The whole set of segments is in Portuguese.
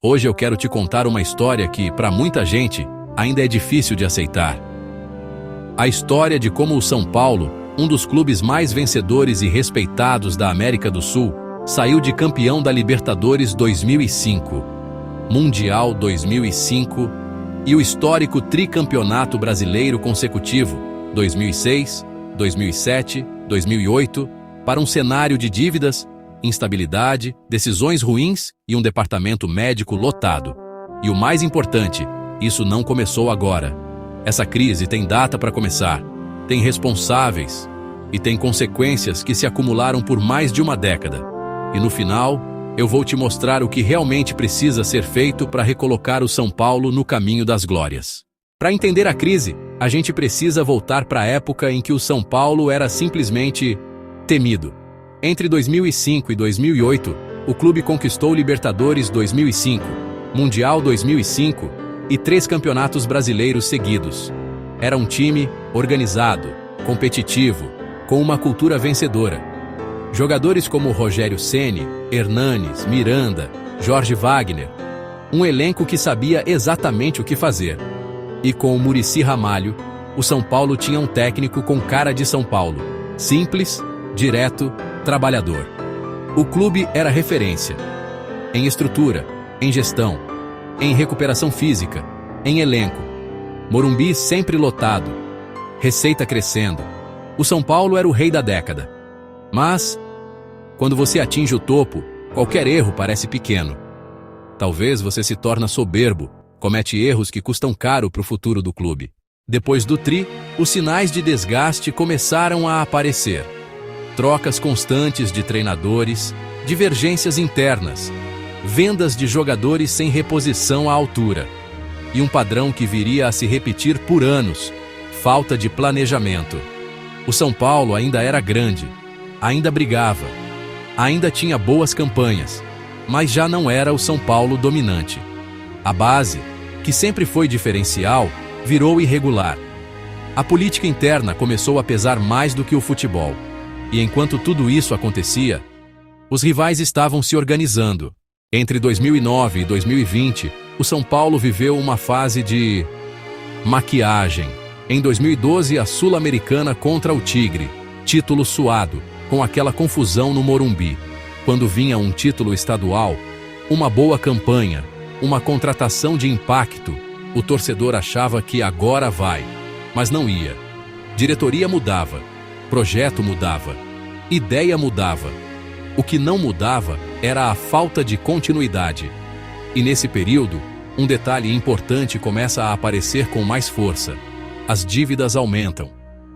Hoje eu quero te contar uma história que, para muita gente, ainda é difícil de aceitar. A história de como o São Paulo, um dos clubes mais vencedores e respeitados da América do Sul, saiu de campeão da Libertadores 2005, Mundial 2005 e o histórico tricampeonato brasileiro consecutivo 2006, 2007, 2008, para um cenário de dívidas, instabilidade, decisões ruins e um departamento médico lotado. E o mais importante, isso não começou agora. Essa crise tem data para começar, tem responsáveis e tem consequências que se acumularam por mais de uma década. E no final, eu vou te mostrar o que realmente precisa ser feito para recolocar o São Paulo no caminho das glórias. Para entender a crise, a gente precisa voltar para a época em que o São Paulo era simplesmente temido. Entre 2005 e 2008, o clube conquistou Libertadores 2005, Mundial 2005 e 3 campeonatos brasileiros seguidos. Era um time organizado, competitivo, com uma cultura vencedora. Jogadores como Rogério Ceni, Hernanes, Miranda, Jorge Wagner. Um elenco que sabia exatamente o que fazer. E com o Muricy Ramalho, o São Paulo tinha um técnico com cara de São Paulo. Simples, direto, trabalhador. O clube era referência. Em estrutura, em gestão, em recuperação física, em elenco. Morumbi sempre lotado. Receita crescendo. O São Paulo era o rei da década. Mas, quando você atinge o topo, qualquer erro parece pequeno. Talvez você se torna soberbo, comete erros que custam caro para o futuro do clube. Depois do tri, os sinais de desgaste começaram a aparecer. Trocas constantes de treinadores, divergências internas, vendas de jogadores sem reposição à altura. E um padrão que viria a se repetir por anos: falta de planejamento. O São Paulo ainda era grande, ainda brigava, ainda tinha boas campanhas, mas já não era o São Paulo dominante. A base, que sempre foi diferencial, virou irregular. A política interna começou a pesar mais do que o futebol. E enquanto tudo isso acontecia, os rivais estavam se organizando. Entre 2009 e 2020, o São Paulo viveu uma fase de maquiagem. Em 2012, a Sul-Americana contra o Tigre, título suado, com aquela confusão no Morumbi. Quando vinha um título estadual, uma boa campanha, uma contratação de impacto, o torcedor achava que agora vai, mas não ia. Diretoria mudava, projeto mudava, ideia mudava. O que não mudava era a falta de continuidade. E nesse período, um detalhe importante começa a aparecer com mais força. As dívidas aumentam,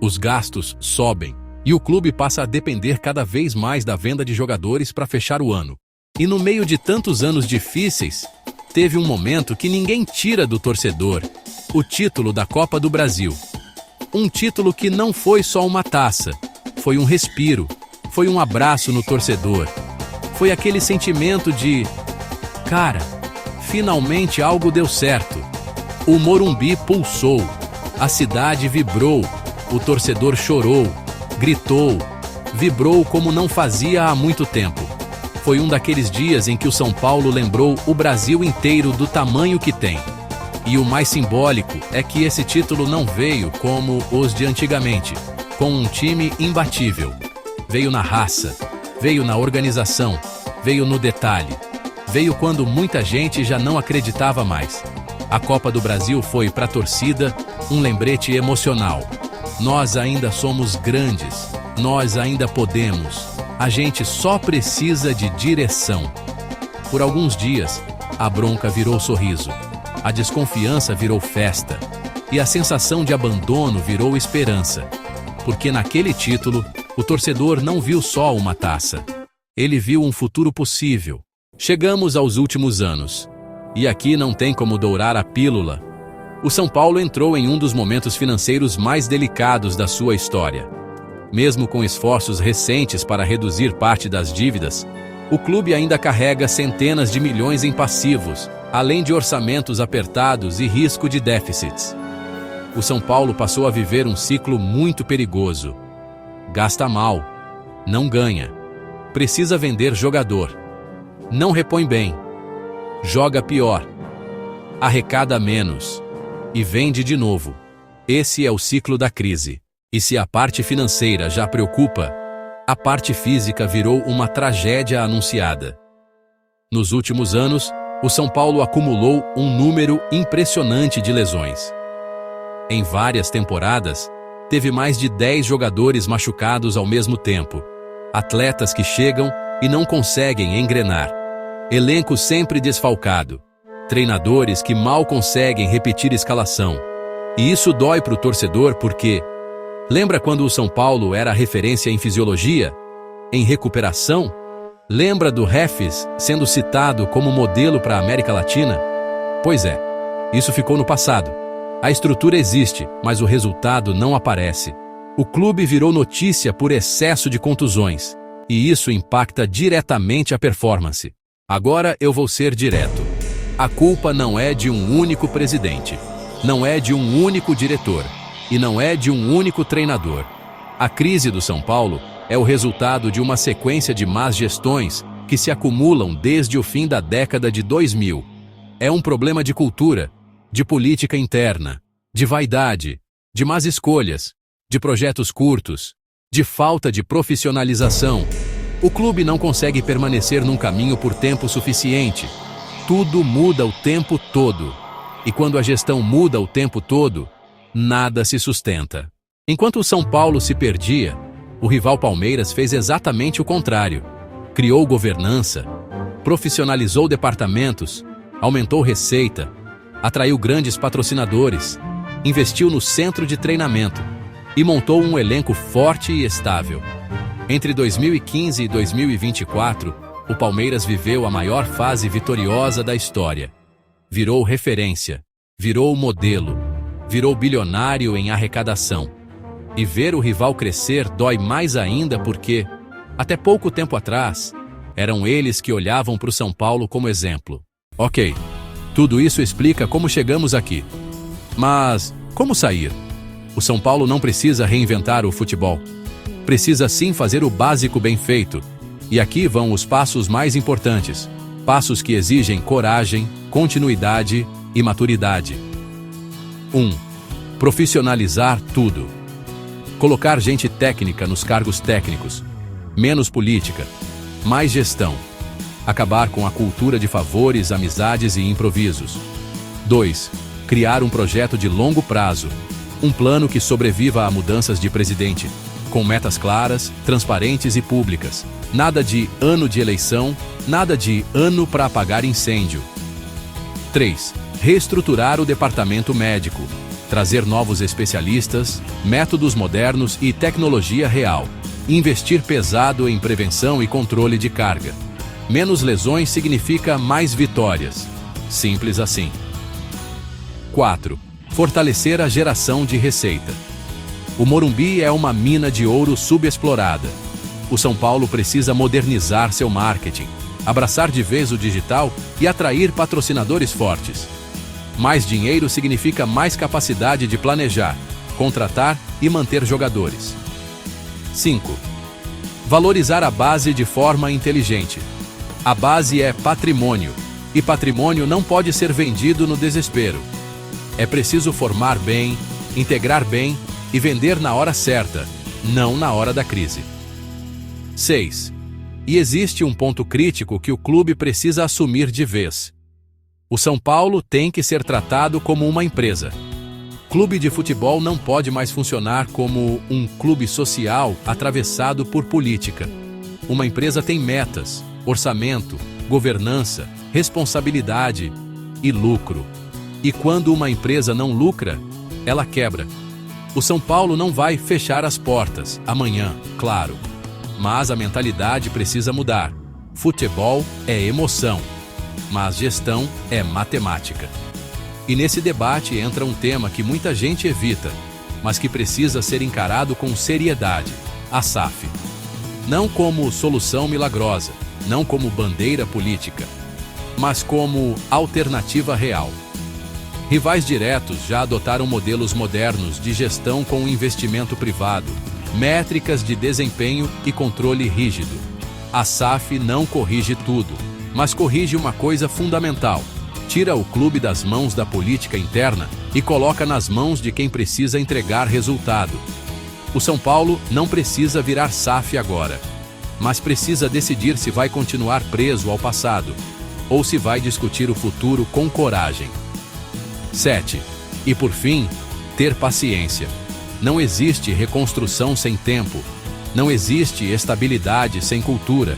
os gastos sobem, e o clube passa a depender cada vez mais da venda de jogadores para fechar o ano. E no meio de tantos anos difíceis, teve um momento que ninguém tira do torcedor: o título da Copa do Brasil. Um título que não foi só uma taça, foi um respiro, foi um abraço no torcedor. Foi aquele sentimento de: cara, finalmente algo deu certo. O Morumbi pulsou, a cidade vibrou, o torcedor chorou, gritou, vibrou como não fazia há muito tempo. Foi um daqueles dias em que o São Paulo lembrou o Brasil inteiro do tamanho que tem. E o mais simbólico é que esse título não veio como os de antigamente, com um time imbatível. Veio na raça, veio na organização, veio no detalhe. Veio quando muita gente já não acreditava mais. A Copa do Brasil foi para a torcida um lembrete emocional. Nós ainda somos grandes, nós ainda podemos. A gente só precisa de direção. Por alguns dias, a bronca virou sorriso. A desconfiança virou festa. E a sensação de abandono virou esperança. Porque naquele título, o torcedor não viu só uma taça. Ele viu um futuro possível. Chegamos aos últimos anos. E aqui não tem como dourar a pílula. O São Paulo entrou em um dos momentos financeiros mais delicados da sua história. Mesmo com esforços recentes para reduzir parte das dívidas, o clube ainda carrega centenas de milhões em passivos, além de orçamentos apertados e risco de déficits. O São Paulo passou a viver um ciclo muito perigoso. Gasta mal, não ganha, precisa vender jogador, não repõe bem, joga pior, arrecada menos e vende de novo. Esse é o ciclo da crise. E se a parte financeira já preocupa, a parte física virou uma tragédia anunciada. Nos últimos anos, o São Paulo acumulou um número impressionante de lesões. Em várias temporadas, teve mais de 10 jogadores machucados ao mesmo tempo. Atletas que chegam e não conseguem engrenar. Elenco sempre desfalcado. Treinadores que mal conseguem repetir escalação. E isso dói pro torcedor porque... Lembra quando o São Paulo era referência em fisiologia? Em recuperação? Lembra do Refis sendo citado como modelo para a América Latina? Pois é, isso ficou no passado. A estrutura existe, mas o resultado não aparece. O clube virou notícia por excesso de contusões. E isso impacta diretamente a performance. Agora eu vou ser direto. A culpa não é de um único presidente. Não é de um único diretor. E não é de um único treinador. A crise do São Paulo é o resultado de uma sequência de más gestões que se acumulam desde o fim da década de 2000. É um problema de cultura, de política interna, de vaidade, de más escolhas, de projetos curtos, de falta de profissionalização. O clube não consegue permanecer num caminho por tempo suficiente. Tudo muda o tempo todo. E quando a gestão muda o tempo todo, nada se sustenta. Enquanto o São Paulo se perdia, o rival Palmeiras fez exatamente o contrário. Criou governança, profissionalizou departamentos, aumentou receita, atraiu grandes patrocinadores, investiu no centro de treinamento e montou um elenco forte e estável. Entre 2015 e 2024, o Palmeiras viveu a maior fase vitoriosa da história. Virou referência, virou modelo, virou bilionário em arrecadação. E ver o rival crescer dói mais ainda porque, até pouco tempo atrás, eram eles que olhavam para o São Paulo como exemplo. Ok, tudo isso explica como chegamos aqui. Mas como sair? O São Paulo não precisa reinventar o futebol. Precisa sim fazer o básico bem feito. E aqui vão os passos mais importantes. Passos que exigem coragem, continuidade e maturidade. 1. Profissionalizar tudo. Colocar gente técnica nos cargos técnicos. Menos política. Mais gestão. Acabar com a cultura de favores, amizades e improvisos. 2. Criar um projeto de longo prazo. Um plano que sobreviva a mudanças de presidente. Com metas claras, transparentes e públicas. Nada de ano de eleição, nada de ano para apagar incêndio. 3. Reestruturar o departamento médico. Trazer novos especialistas, métodos modernos e tecnologia real. Investir pesado em prevenção e controle de carga. Menos lesões significa mais vitórias. Simples assim. 4. Fortalecer a geração de receita. O Morumbi é uma mina de ouro subexplorada. O São Paulo precisa modernizar seu marketing, abraçar de vez o digital e atrair patrocinadores fortes. Mais dinheiro significa mais capacidade de planejar, contratar e manter jogadores. 5. Valorizar a base de forma inteligente. A base é patrimônio, e patrimônio não pode ser vendido no desespero. É preciso formar bem, integrar bem e vender na hora certa, não na hora da crise. 6. E existe um ponto crítico que o clube precisa assumir de vez. O São Paulo tem que ser tratado como uma empresa. Clube de futebol não pode mais funcionar como um clube social atravessado por política. Uma empresa tem metas, orçamento, governança, responsabilidade e lucro. E quando uma empresa não lucra, ela quebra. O São Paulo não vai fechar as portas amanhã, claro. Mas a mentalidade precisa mudar. Futebol é emoção, mas gestão é matemática. E nesse debate entra um tema que muita gente evita, mas que precisa ser encarado com seriedade: a SAF. Não como solução milagrosa, não como bandeira política, mas como alternativa real. Rivais diretos já adotaram modelos modernos de gestão com investimento privado, métricas de desempenho e controle rígido. A SAF não corrige tudo, mas corrige uma coisa fundamental: tira o clube das mãos da política interna e coloca nas mãos de quem precisa entregar resultado. O São Paulo não precisa virar SAF agora, mas precisa decidir se vai continuar preso ao passado ou se vai discutir o futuro com coragem. 7. E por fim, ter paciência. Não existe reconstrução sem tempo, não existe estabilidade sem cultura,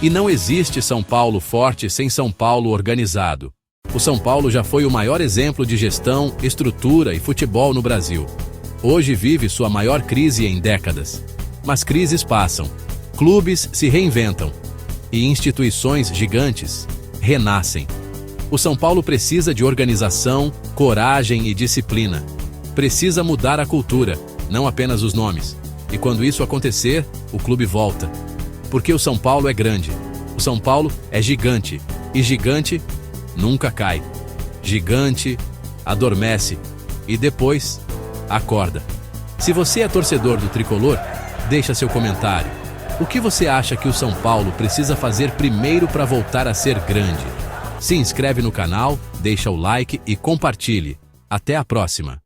e não existe São Paulo forte sem São Paulo organizado. O São Paulo já foi o maior exemplo de gestão, estrutura e futebol no Brasil. Hoje vive sua maior crise em décadas. Mas crises passam, clubes se reinventam e instituições gigantes renascem. O São Paulo precisa de organização, coragem e disciplina. Precisa mudar a cultura, não apenas os nomes. E quando isso acontecer, o clube volta. Porque o São Paulo é grande. O São Paulo é gigante. E gigante nunca cai. Gigante adormece e depois acorda. Se você é torcedor do Tricolor, deixa seu comentário. O que você acha que o São Paulo precisa fazer primeiro para voltar a ser grande? Se inscreve no canal, deixa o like e compartilhe. Até a próxima!